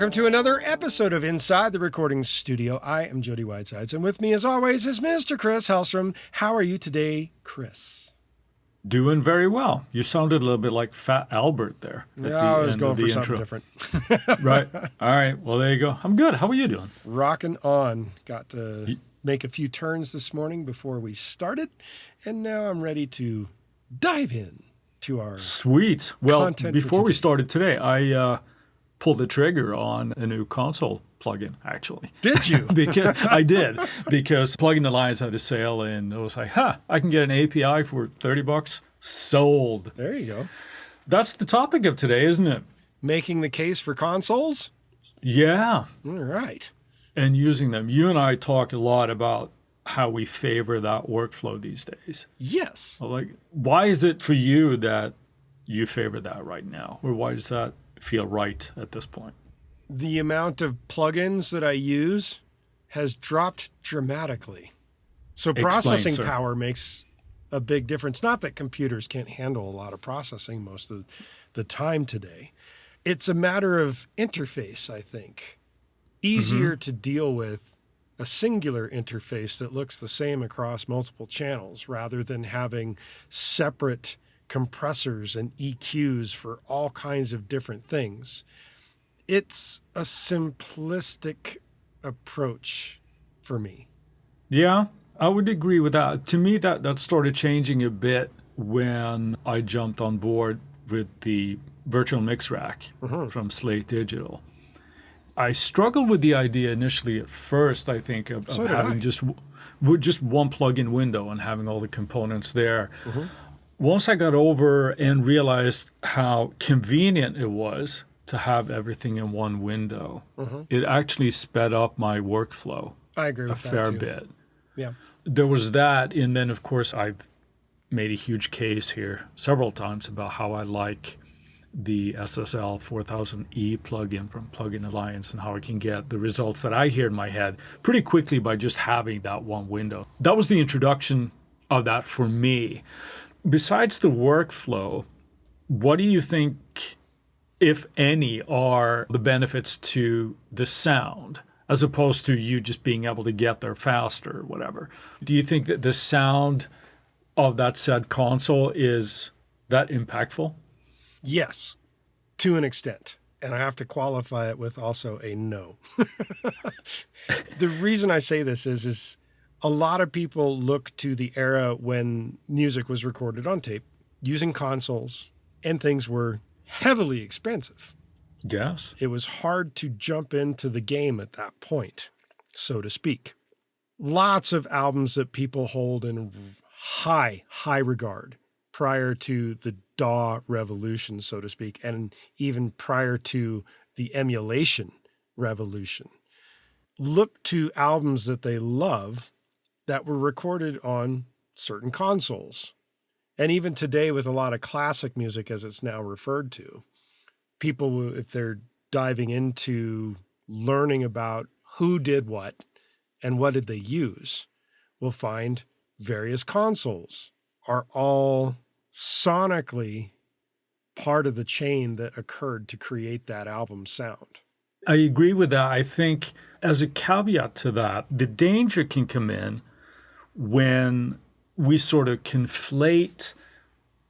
Welcome to another episode of Inside the Recording Studio. I am Jody Whitesides, and with me, as always, is Mr. Chris Hellstrom. How are you today, Chris? Doing very well. You sounded a little bit like Fat Albert there. Yeah, I was going for something different. Right. All right. Well, there you go. I'm good. How are you doing? Rocking on. Got to make a few turns this morning before we started, and now I'm ready to dive in to our Sweet. Well, content before we started today, I pulled the trigger on a new Concole plugin, actually. Did you? I did, because Plugin Alliance had a sale, and it was like, I can get an API for $30. Sold. There you go. That's the topic of today, isn't it? Making the case for consoles? Yeah. All right. And using them. You and I talk a lot about how we favor that workflow these days. Yes. Like, why is it for you that you favor that right now? Or why does that feel right at this point? The amount of plugins that I use has dropped dramatically. So processing power makes a big difference. Not that computers can't handle a lot of processing most of the time today. It's a matter of interface, I think. Easier to deal with a singular interface that looks the same across multiple channels rather than having separate compressors and EQs for all kinds of different things. It's a simplistic approach for me. Yeah, I would agree with that. To me, that started changing a bit when I jumped on board with the virtual mix rack from Slate Digital. I struggled with the idea initially at first, I think, of having just one plug-in window and having all the components there. Once I got over and realized how convenient it was to have everything in one window, it actually sped up my workflow. I agree with a that fair too. bit. Yeah. There was that, and then, of course, I've made a huge case here several times about how I like the SSL 4000E plugin from Plugin Alliance and how I can get the results that I hear in my head pretty quickly by just having that one window. That was the introduction of that for me. Besides the workflow, what do you think, if any, are the benefits to the sound, as opposed to you just being able to get there faster or whatever? Do you think that the sound of that said console is that impactful? Yes, to an extent. And I have to qualify it with also a no. The reason I say this is a lot of people look to the era when music was recorded on tape using consoles and things were heavily expensive. Yes. It was hard to jump into the game at that point, so to speak. Lots of albums that people hold in high regard prior to the DAW revolution, so to speak, and even prior to the emulation revolution, look to albums that they love that were recorded on certain consoles. And even today, with a lot of classic music, as it's now referred to, people, if they're diving into learning about who did what and what did they use, will find various consoles are all sonically part of the chain that occurred to create that album sound. I agree with that. I think as a caveat to that, the danger can come in when we sort of conflate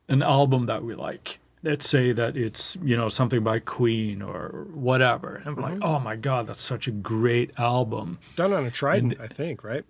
an album that we like. Let's say that it's, something by Queen or whatever. And I'm like, oh my God, that's such a great album. Done on a Trident, I think, right?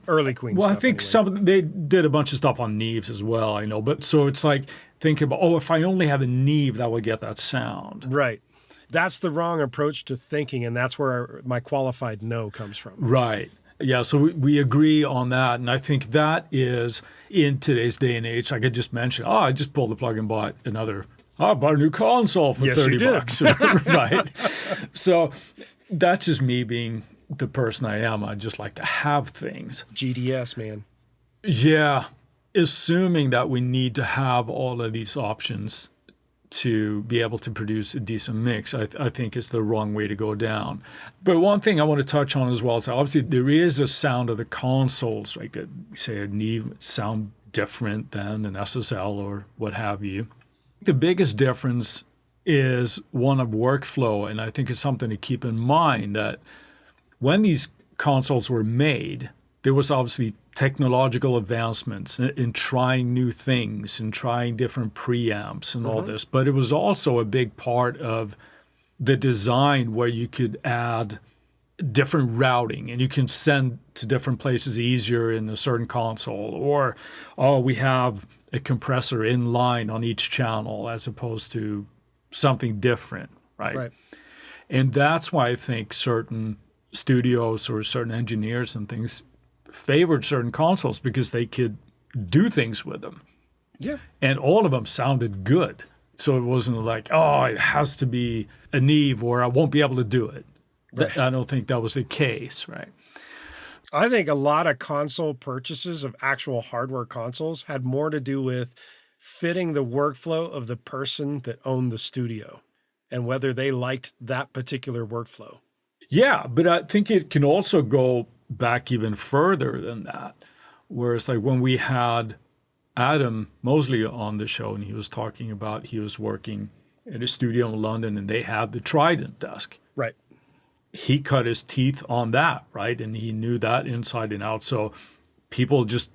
Early Queen stuff. Well, I think they did a bunch of stuff on Neves as well, I know. But so it's like thinking about, if I only have a Neve, that would get that sound. Right. That's the wrong approach to thinking, and that's where my qualified no comes from. Right. Yeah, so we agree on that. And I think that is, in today's day and age, like I just mentioned, I just pulled the plug and bought I bought a new console for $30. Right. So that's just me being the person I am. I just like to have things. GDS, man. Yeah. Assuming that we need to have all of these options to be able to produce a decent mix, I think is the wrong way to go down. But one thing I want to touch on as well is obviously there is a sound of the consoles, like that, say a Neve sound different than an SSL or what have you. The biggest difference is one of workflow, and I think it's something to keep in mind that when these consoles were made, there was obviously technological advancements in trying new things and trying different preamps and all this, but it was also a big part of the design where you could add different routing and you can send to different places easier in a certain console, or we have a compressor in line on each channel as opposed to something different, right? And that's why I think certain studios or certain engineers and things favored certain consoles, because they could do things with them. Yeah. And all of them sounded good. So it wasn't like, oh, it has to be a Neve or I won't be able to do it. Right. I don't think that was the case, right? I think a lot of console purchases of actual hardware consoles had more to do with fitting the workflow of the person that owned the studio and whether they liked that particular workflow. Yeah, but I think it can also go back even further than that. Whereas like when we had Adam Mosley on the show and he was talking about he was working in a studio in London and they had the Trident desk. Right. He cut his teeth on that, right? And he knew that inside and out. So people just,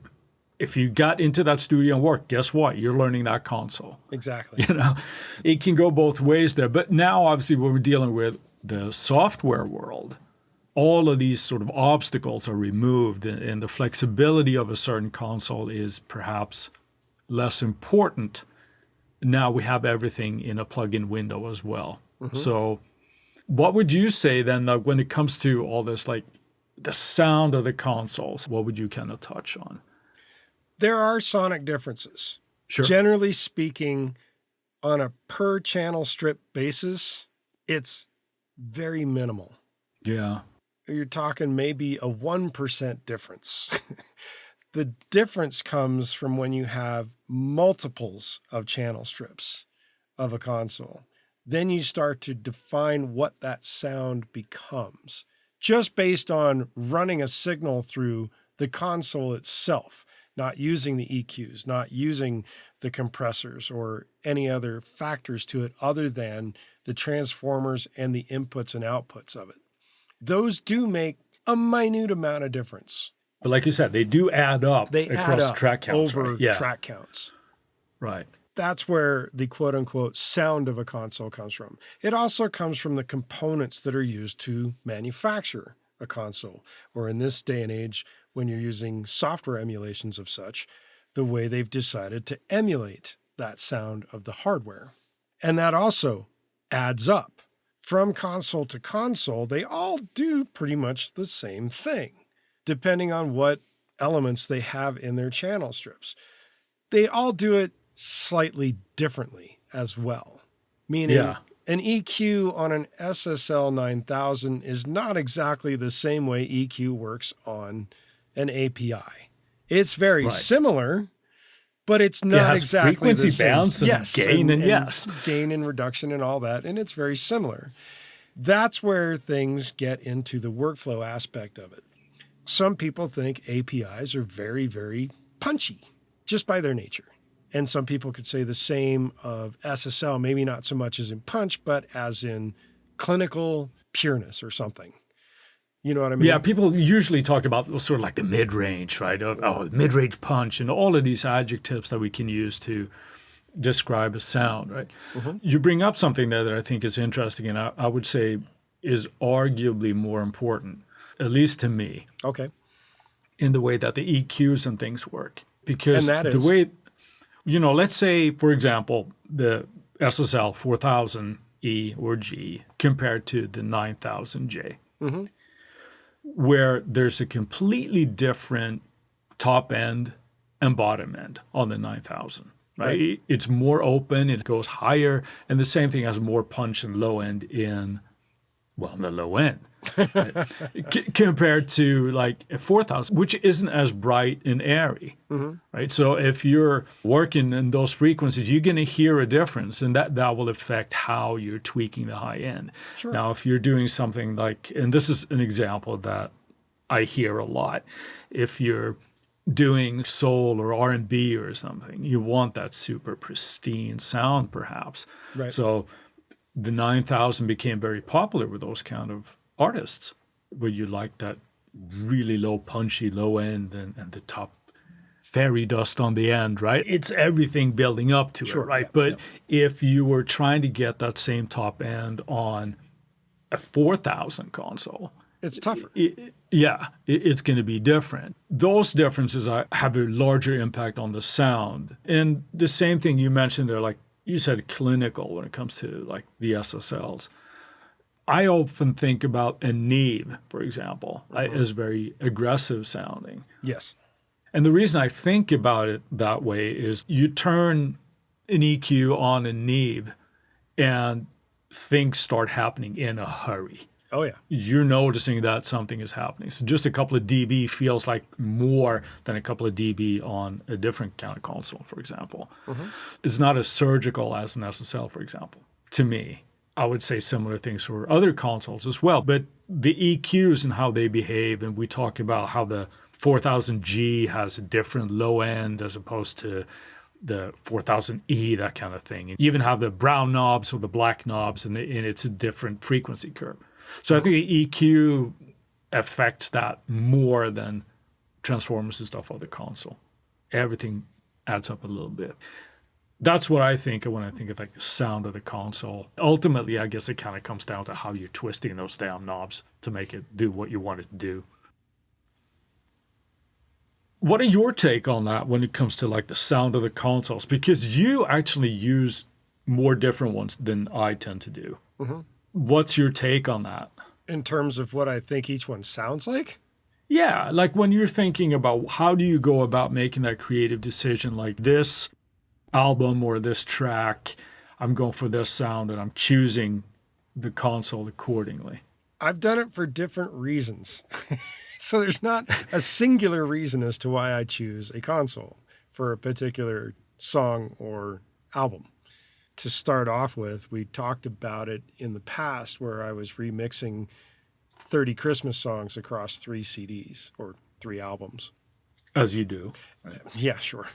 if you got into that studio and work, guess what? You're learning that console. Exactly. You know, it can go both ways there. But now, obviously, when we're dealing with the software world, all of these sort of obstacles are removed, and the flexibility of a certain console is perhaps less important. Now we have everything in a plug-in window as well. So what would you say then, like, when it comes to all this, like the sound of the consoles, what would you kind of touch on? There are sonic differences. Sure. Generally speaking, on a per channel strip basis, it's very minimal. Yeah. You're talking maybe a 1% difference. The difference comes from when you have multiples of channel strips of a console. Then you start to define what that sound becomes just based on running a signal through the console itself, not using the EQs, not using the compressors or any other factors to it other than the transformers and the inputs and outputs of it. Those do make a minute amount of difference. But like you said, they do add up They across add up track counts. over Right? Yeah. track counts. Right. That's where the quote-unquote sound of a console comes from. It also comes from the components that are used to manufacture a console, or in this day and age, when you're using software emulations of such, the way they've decided to emulate that sound of the hardware. And that also adds up. From console to console, they all do pretty much the same thing, depending on what elements they have in their channel strips. They all do it slightly differently as well, meaning an EQ on an SSL 9000 is not exactly the same way EQ works on an API. It's very similar, but it's not exactly frequency the same. bounds and gain and gain and reduction and all that, and it's very similar. That's where things get into the workflow aspect of it. Some people think APIs are very, very punchy just by their nature. And some people could say the same of SSL, maybe not so much as in punch, but as in clinical pureness or something. You know what I mean? Yeah, people usually talk about sort of like the mid-range, right? Mid-range punch and all of these adjectives that we can use to describe a sound, right? You bring up something there that I think is interesting, and I would say is arguably more important, at least to me. Okay. In the way that the EQs and things work. Because and that is? The way, let's say, for example, the SSL 4000E or G compared to the 9000J, where there's a completely different top end and bottom end on the 9000. Right? It's more open, it goes higher, and the same thing has more punch and low end in the low end. Right? Compared to like a 4000, which isn't as bright and airy, right? So if you're working in those frequencies, you're going to hear a difference, and that will affect how you're tweaking the high end. Sure. Now, if you're doing something like, and this is an example that I hear a lot, if you're doing soul or R&B or something, you want that super pristine sound perhaps. Right. So the 9000 became very popular with those kind of artists, where you like that really low, punchy low end and the top fairy dust on the end, right? It's everything building up to it, right? Yeah, but if you were trying to get that same top end on a 4000 console, it's tougher. It's going to be different. Those differences have a larger impact on the sound. And the same thing you mentioned there, like you said, clinical when it comes to like the SSLs. I often think about a Neve, for example, as very aggressive sounding. Yes. And the reason I think about it that way is you turn an EQ on a Neve and things start happening in a hurry. Oh, yeah. You're noticing that something is happening. So just a couple of dB feels like more than a couple of dB on a different kind of console, for example. It's not as surgical as an SSL, for example, to me. I would say similar things for other consoles as well. But the EQs and how they behave, and we talk about how the 4000G has a different low end as opposed to the 4000E, that kind of thing. And you even have the brown knobs or the black knobs, and it's a different frequency curve. So I think the EQ affects that more than transformers and stuff on the console. Everything adds up a little bit. That's what I think of when I think of like the sound of the console. Ultimately, I guess it kind of comes down to how you're twisting those damn knobs to make it do what you want it to do. What are your take on that when it comes to like the sound of the consoles? Because you actually use more different ones than I tend to do. What's your take on that? In terms of what I think each one sounds like? Yeah, like when you're thinking about how do you go about making that creative decision, like this album or this track, I'm going for this sound and I'm choosing the console accordingly. I've done it for different reasons. So there's not a singular reason as to why I choose a console for a particular song or album. To start off with, we talked about it in the past where I was remixing 30 Christmas songs across 3 CDs or 3 albums. As you do. Right? Yeah, sure.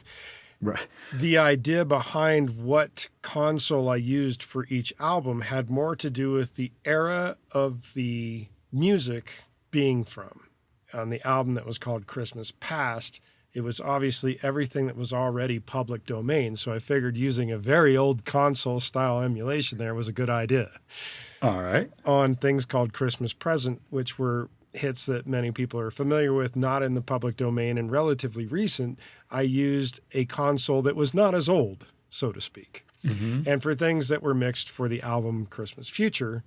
Right. The idea behind what console I used for each album had more to do with the era of the music being from. On the album that was called Christmas Past, it was obviously everything that was already public domain. So I figured using a very old console style emulation there was a good idea. All right. On things called Christmas Present, which were hits that many people are familiar with, not in the public domain and relatively recent, I used a console that was not as old, so to speak. And for things that were mixed for the album Christmas Future,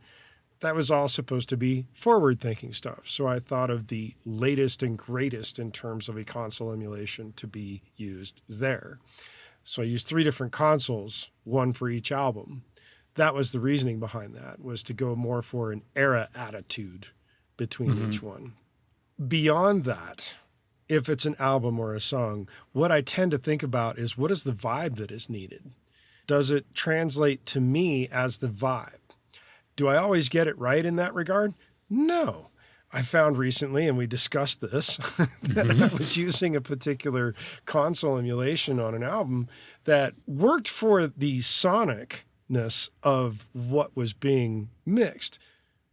that was all supposed to be forward-thinking stuff. So I thought of the latest and greatest in terms of a console emulation to be used there. So I used 3 different consoles, one for each album. That was the reasoning behind that, was to go more for an era attitude between each one. Beyond that, if it's an album or a song, what I tend to think about is what is the vibe that is needed? Does it translate to me as the vibe? Do I always get it right in that regard? No. I found recently, and we discussed this, that I was using a particular console emulation on an album that worked for the sonicness of what was being mixed,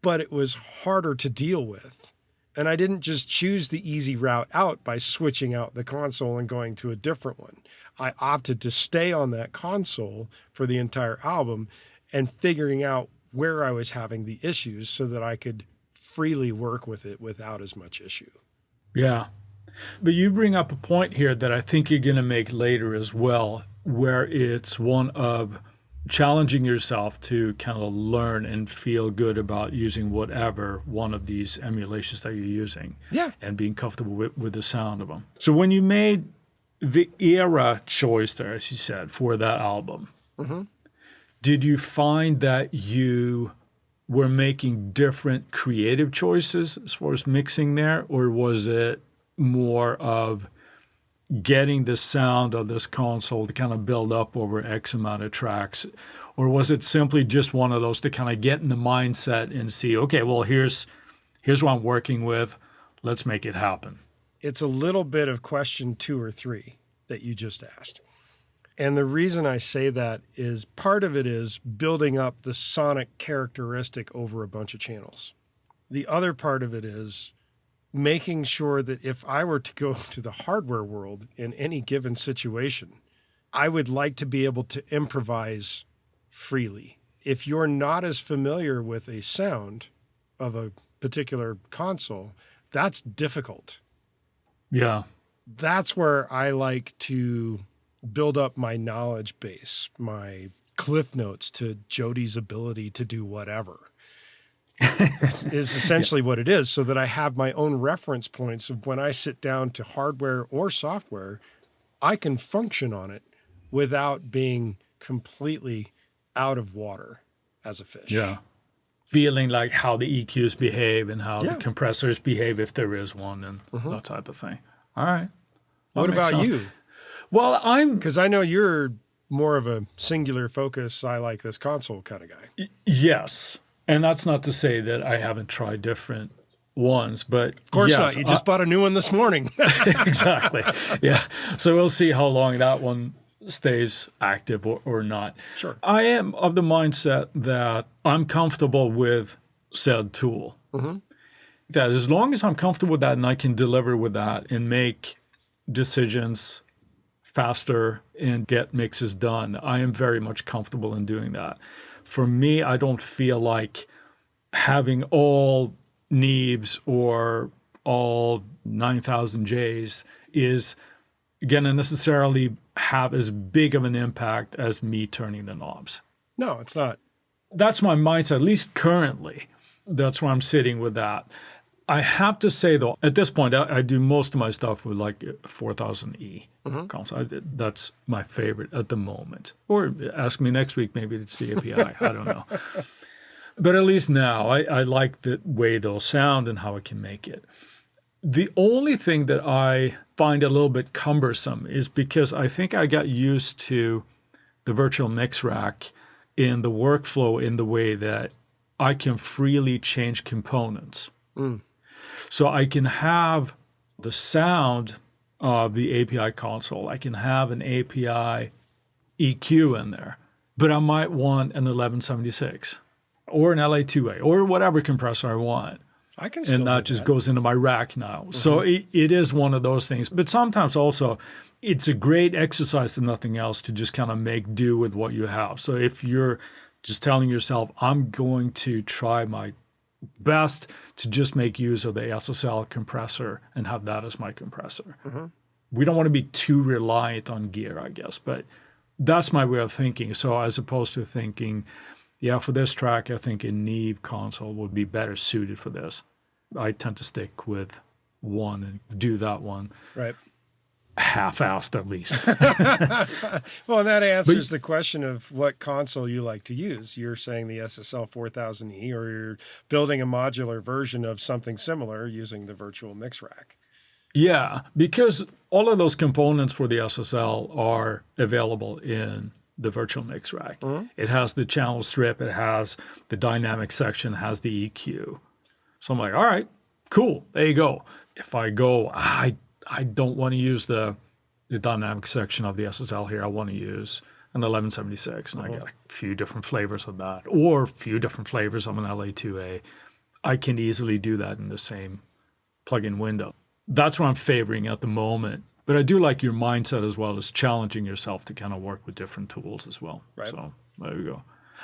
but it was harder to deal with. And I didn't just choose the easy route out by switching out the console and going to a different one. I opted to stay on that console for the entire album and figuring out where I was having the issues so that I could freely work with it without as much issue. Yeah. But you bring up a point here that I think you're going to make later as well, where it's one of challenging yourself to kind of learn and feel good about using whatever one of these emulations that you're using. Yeah. And being comfortable with the sound of them. So when you made the era choice there, as you said, for that album, did you find that you were making different creative choices as far as mixing there, or was it more of getting the sound of this console to kind of build up over X amount of tracks? Or was it simply just one of those to kind of get in the mindset and see, okay, well, here's what I'm working with. Let's make it happen. It's a little bit of question 2 or 3 that you just asked. And the reason I say that is part of it is building up the sonic characteristic over a bunch of channels. The other part of it is making sure that if I were to go to the hardware world in any given situation, I would like to be able to improvise freely. If you're not as familiar with a sound of a particular console, that's difficult. Yeah. That's where I like to build up my knowledge base, my cliff notes to Jody's ability to do whatever. Is essentially what it is, so that I have my own reference points of when I sit down to hardware or software, I can function on it without being completely out of water as a fish. Yeah. Feeling like how the EQs behave and how the compressors behave if there is one and that type of thing. All right. What about you? Well, Because I know you're more of a singular focus, I like this console kind of guy. Yes. And that's not to say that I haven't tried different ones, but of course not. You just bought a new one this morning. Exactly. Yeah. So we'll see how long that one stays active or not. Sure. I am of the mindset that I'm comfortable with said tool. That as long as I'm comfortable with that and I can deliver with that and make decisions faster and get mixes done, I am very much comfortable in doing that. For me, I don't feel like having all Neves or all 9000 Js is going to necessarily have as big of an impact as me turning the knobs. No, it's not. That's my mindset, at least currently. That's where I'm sitting with that. I have to say, though, at this point, I do most of my stuff with like 4000E console. That's my favorite at the moment. Or ask me next week, maybe it's the API. I don't know. But at least now, I like the way they'll sound and how I can make it. The only thing that I find a little bit cumbersome is because I think I got used to the virtual mix rack in the workflow in the way that I can freely change components. So I can have the sound of the API console. I can have an API EQ in there, but I might want an 1176 or an LA2A or whatever compressor I want. I can still and that just goes into my rack now. So it is one of those things. But sometimes also it's a great exercise, if nothing else, to just kind of make do with what you have. So if you're just telling yourself, I'm going to try my best to just make use of the SSL compressor and have that as my compressor. We don't want to be too reliant on gear, I guess. But that's my way of thinking. So as opposed to thinking, yeah, for this track, I think a Neve console would be better suited for this. I tend to stick with one and do that one. Right. Half-assed at least. Well, and that answers the question of what console you like to use. You're saying the SSL 4000E, or you're building a modular version of something similar using the virtual mix rack. Yeah, because all of those components for the SSL are available in the virtual mix rack. It has the channel strip, it has the dynamic section, it has the EQ. So I'm like, all right, cool, there you go. If I go, I don't want to use the dynamic section of the SSL here. I want to use an 1176, and I get a few different flavors of that, or a few different flavors of an LA2A. I can easily do that in the same plugin window. That's what I'm favoring at the moment. But I do like your mindset as well as challenging yourself to kind of work with different tools as well. Right. So there we go.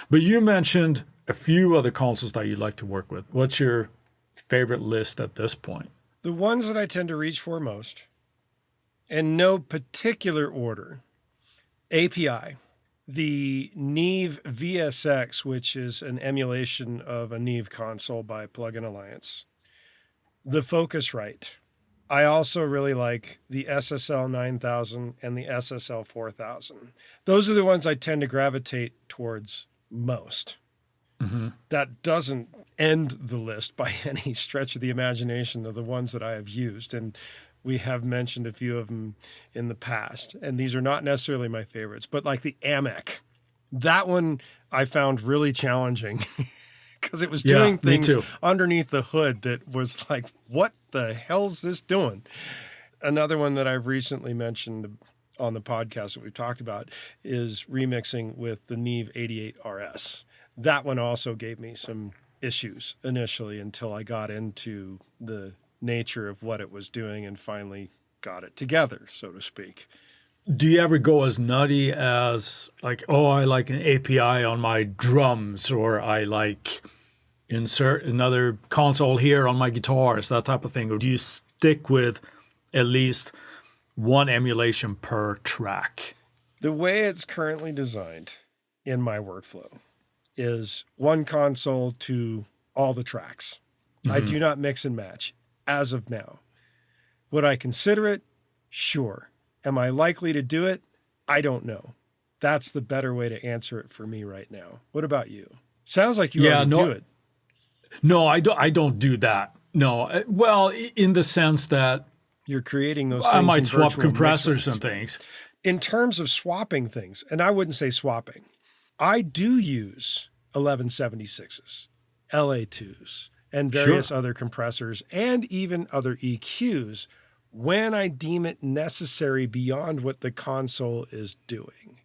But you mentioned a few other consoles that you'd like to work with. What's your favorite list at this point? The ones that I tend to reach for most, in no particular order: API, the Neve VSX, which is an emulation of a Neve console by Plugin Alliance, the Focusrite. I also really like the SSL 9000 and the SSL 4000. Those are the ones I tend to gravitate towards most. That doesn't end the list by any stretch of the imagination of the ones that I have used. And we have mentioned a few of them in the past. And these are not necessarily my favorites, but like the AMEC, that one I found really challenging because it was doing things underneath the hood that was like, what the hell's this doing? Another one that I've recently mentioned on the podcast that we've talked about is remixing with the Neve 88 RS. That one also gave me some issues initially until I got into the nature of what it was doing and finally got it together, so to speak. Do you ever go as nutty as like, oh, I like an API on my drums, or I like insert another console here on my guitars, that type of thing? Or do you stick with at least one emulation per track? The way it's currently designed in my workflow is one console to all the tracks. Mm-hmm. I do not mix and match as of now. Would I consider it? Sure. Am I likely to do it? I don't know. That's the better way to answer it for me right now. What about you? Sounds like you already do it. No, I don't do that. No. Well, in the sense that you're creating those things. I might swap compressors and things. In terms of swapping things, and I wouldn't say swapping, I do use 1176s, LA2s, and various other compressors, and even other EQs when I deem it necessary beyond what the console is doing.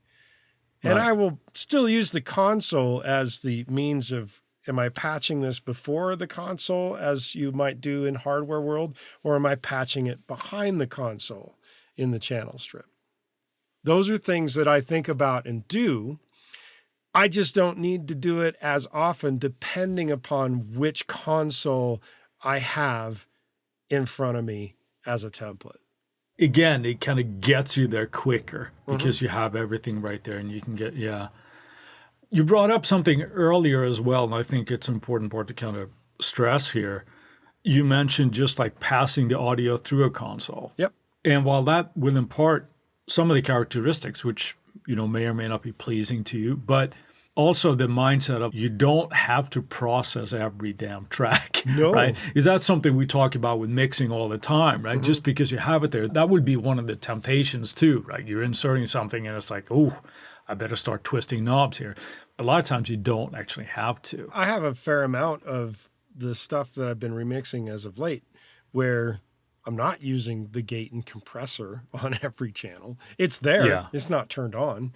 Right. And I will still use the console as the means of, am I patching this before the console as you might do in hardware world, or am I patching it behind the console in the channel strip? Those are things that I think about and do. I just don't need to do it as often depending upon which console I have in front of me as a template. Again, it kind of gets you there quicker because you have everything right there and you can get, You brought up something earlier as well, and I think it's an important part to kind of stress here. You mentioned just like passing the audio through a console. Yep. And while that will impart some of the characteristics, which, may or may not be pleasing to you, but also the mindset of you don't have to process every damn track, right? Is that something we talk about with mixing all the time, right? Just because you have it there, that would be one of the temptations too, right? You're inserting something and it's like, oh, I better start twisting knobs here. A lot of times you don't actually have to. I have a fair amount of the stuff that I've been remixing as of late where I'm not using the gate and compressor on every channel. It's there. Yeah. It's not turned on.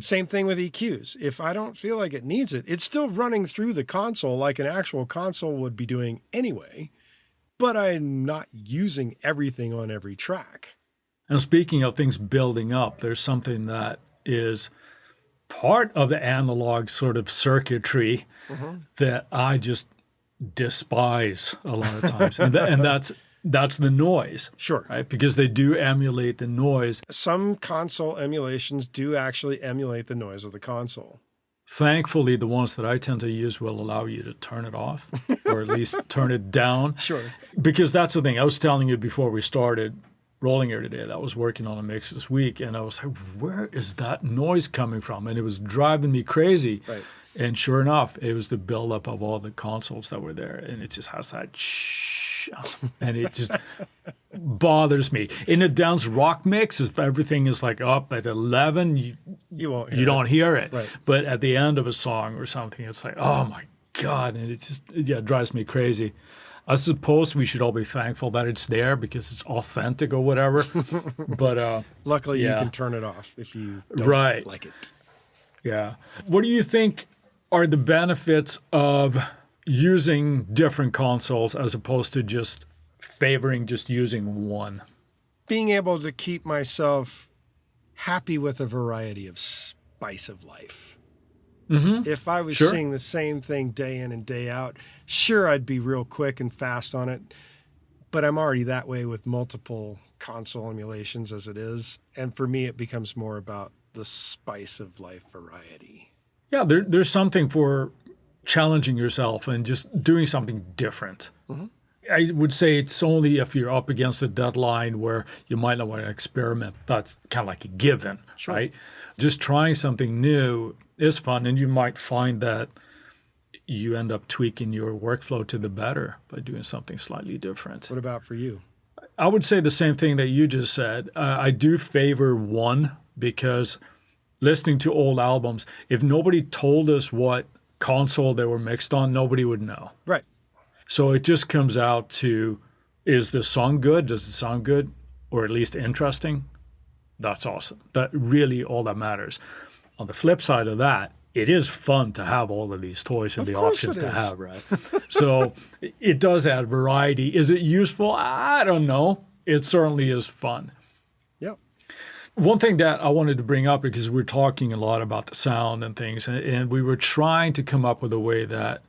Same thing with EQs. If I don't feel like it needs it, it's still running through the console like an actual console would be doing anyway, but I'm not using everything on every track. And speaking of things building up, there's something that is part of the analog sort of circuitry that I just despise a lot of times. And that's the noise. Sure. Right? Because they do emulate the noise. Some console emulations do actually emulate the noise of the console. Thankfully, the ones that I tend to use will allow you to turn it off or at least turn it down. Sure. Because that's the thing. I was telling you before we started rolling here today that I was working on a mix this week, and I was like, where is that noise coming from? And it was driving me crazy. Right. And sure enough, it was the buildup of all the consoles that were there, and it just has that and it just bothers me. In a dance rock mix, if everything is like up at 11, you don't hear it. Right. But at the end of a song or something, it's like, oh my God, and it just drives me crazy. I suppose we should all be thankful that it's there because it's authentic or whatever. But luckily, you can turn it off if you don't like it. Yeah. What do you think are the benefits of using different consoles as opposed to just favoring just using one? Being able to keep myself happy with a variety of spice of life. If I was seeing the same thing day in and day out, sure, I'd be real quick and fast on it. But I'm already that way with multiple console emulations as it is. And for me, it becomes more about the spice of life variety. Yeah, there's something for challenging yourself and just doing something different. I would say it's only if you're up against a deadline where you might not want to experiment. That's kind of like a given, right? Just trying something new is fun, and you might find that you end up tweaking your workflow to the better by doing something slightly different. What about for you? I would say the same thing that you just said. I do favor one because listening to old albums, if nobody told us what console they were mixed on, nobody would know. Right. So it just comes out to, is the song good? Does it sound good? Or at least interesting? that's awesome. That really all that matters. On the flip side of that, it is fun to have all of these toys and the options to have, right? So it does add variety. Is it useful? I don't know. It certainly is fun. Yep. One thing that I wanted to bring up, because we're talking a lot about the sound and things, and we were trying to come up with a way that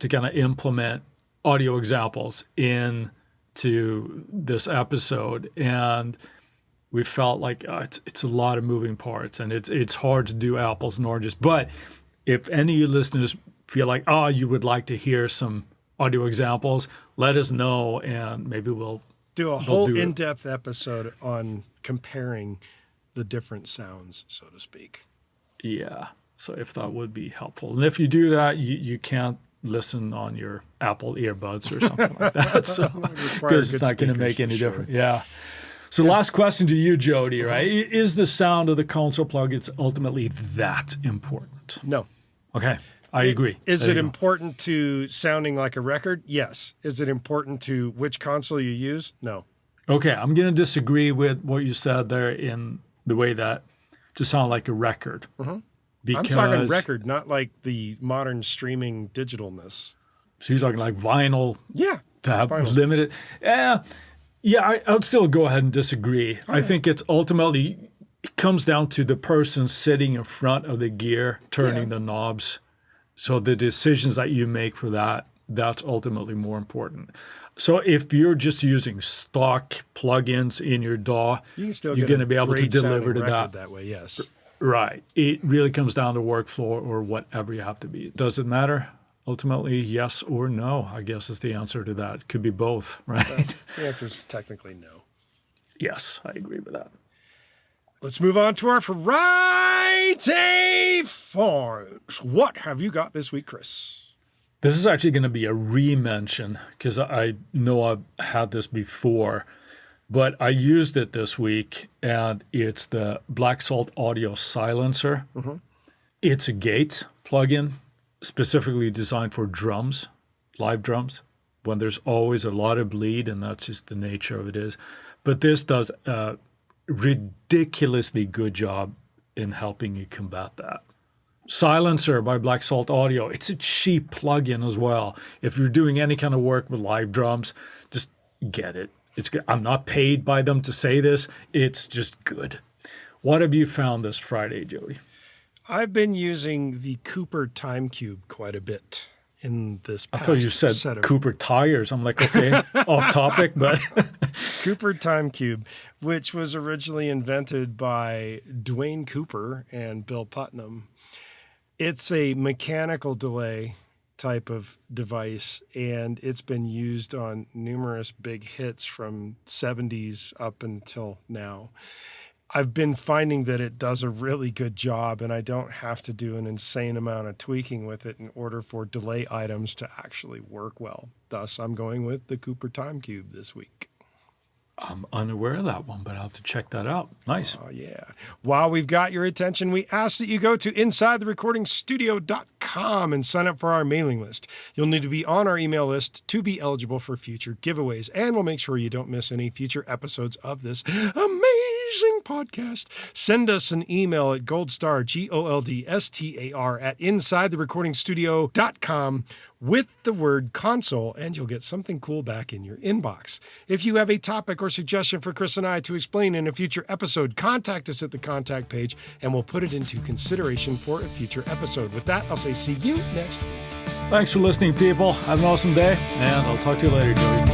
to kind of implement audio examples into this episode, and we felt like it's a lot of moving parts, and it's hard to do apples and oranges. But if any listeners feel like, you would like to hear some audio examples, let us know, and maybe we'll do a whole in-depth episode on comparing the different sounds, so to speak. Yeah. So if that would be helpful. And if you do that, you can't listen on your Apple earbuds or something like that. So because it's not going to make any difference. Yeah. So last question to you, Jody, right? Is the sound of the console plugins ultimately that important? No. Okay. I agree. Is it important to sounding like a record? Yes. Is it important to which console you use? No. Okay. I'm going to disagree with what you said there in the way that to sound like a record. Because, I'm talking record, not like the modern streaming digitalness. So you're talking like vinyl? Yeah. To have limited? Yeah, I would still go ahead and disagree. I think it's ultimately, it comes down to the person sitting in front of the gear, turning the knobs. So the decisions that you make for that, that's ultimately more important. So if you're just using stock plugins in your DAW, you're going to be able to deliver to that way, yes. Right. It really comes down to workflow or whatever you have to be. Does it matter? Ultimately, yes or no, I guess is the answer to that. Could be both, right? The answer is technically no. Yes, I agree with that. Let's move on to our variety farms. What have you got this week, Chris? This is actually going to be a re-mention because I know I've had this before, but I used it this week, and it's the Black Salt Audio Silencer. It's a gate plugin specifically designed for drums, live drums, when there's always a lot of bleed, and that's just the nature of it is. But this does a ridiculously good job in helping you combat that. Silencer by Black Salt Audio. It's a cheap plugin as well. If you're doing any kind of work with live drums, just get it. It's good. I'm not paid by them to say this. It's just good. What have you found this Friday, Jody? I've been using the Cooper Time Cube quite a bit in this past I thought you said Cooper tires. I'm like, okay, off topic, but Cooper Time Cube, which was originally invented by Dwayne Cooper and Bill Putnam. It's a mechanical delay type of device, and it's been used on numerous big hits from 70s up until now. I've been finding that it does a really good job, and I don't have to do an insane amount of tweaking with it in order for delay items to actually work well. Thus, I'm going with the Cooper Time Cube this week. I'm unaware of that one, but I'll have to check that out. Nice. Oh, yeah. While we've got your attention, we ask that you go to InsideTheRecordingStudio.com and sign up for our mailing list. You'll need to be on our email list to be eligible for future giveaways, and we'll make sure you don't miss any future episodes of this amazing podcast. Send us an email at goldstar, GOLDSTAR, at InsideTheRecordingStudio.com with the word console, and you'll get something cool back in your inbox. If you have a topic or suggestion for Chris and I to explain in a future episode, contact us at the contact page, and we'll put it into consideration for a future episode. With that, I'll say see you next week. Thanks for listening, people. Have an awesome day, and I'll talk to you later, Jody.